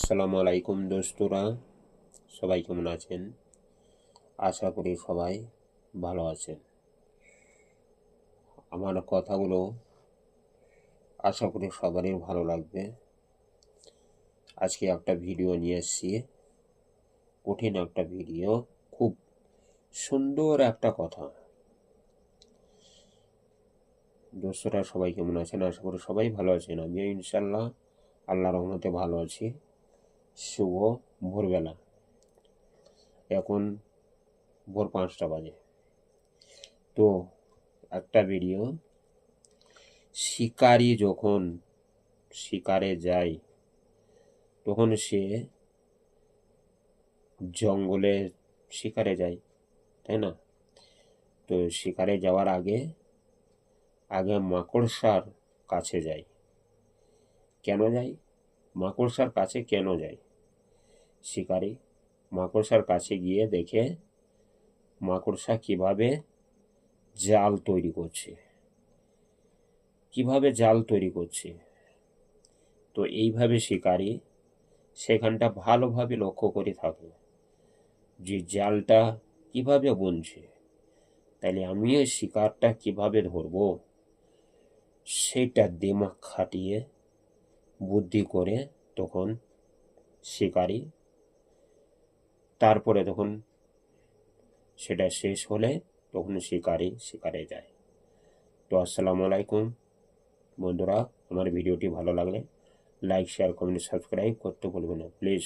আসসালামু আলাইকুম দোস্তরা, সবাই কেমন আছেন? আশা করি সবাই ভালো আছেন। আমার কথাগুলো আশা করি সবারই ভালো লাগবে। আজকে একটা ভিডিও নিয়ে এসেছি, কঠিন একটা ভিডিও, খুব সুন্দর একটা কথা। দোস্তরা সবাই কেমন আছেন? আশা করি সবাই ভালো আছেন। আমিও ইনশাল্লাহ আল্লাহর রহমতে ভালো আছি। শুভ ভোরবেলা, এখন ভোর 5টা বাজে। তো একটা ভিডিও, শিকারি যখন শিকারে যায় তখন সে জঙ্গলে শিকারে যায়, তাই না? তো শিকারে যাওয়ার আগে আগে মাকড়সার কাছে যায়। কেন যায়? মাকড়সার কাছে কেন যায় শিকারি? মাকড়সার কাছে গিয়ে দেখে মাকড়সা কিভাবে জাল তৈরি করছে, তো এইভাবে শিকারি সেখানটা ভালোভাবে লক্ষ্য করে থাকে যে জালটা কিভাবে বুনছে। তাইলে আমিও শিকারটা কিভাবে ধরবো সেটা দিমাগ খাটিয়ে বুদ্ধি করে তখন শিকারি, তারপরে তখন সেটা শেষ হলে তখন শিকারে যায়। তো আসসালামু আলাইকুম বন্ধুরা, আমার ভিডিওটি ভালো লাগলে লাইক, শেয়ার, কমেন্ট, সাবস্ক্রাইব করতে ভুলবেন না প্লিজ।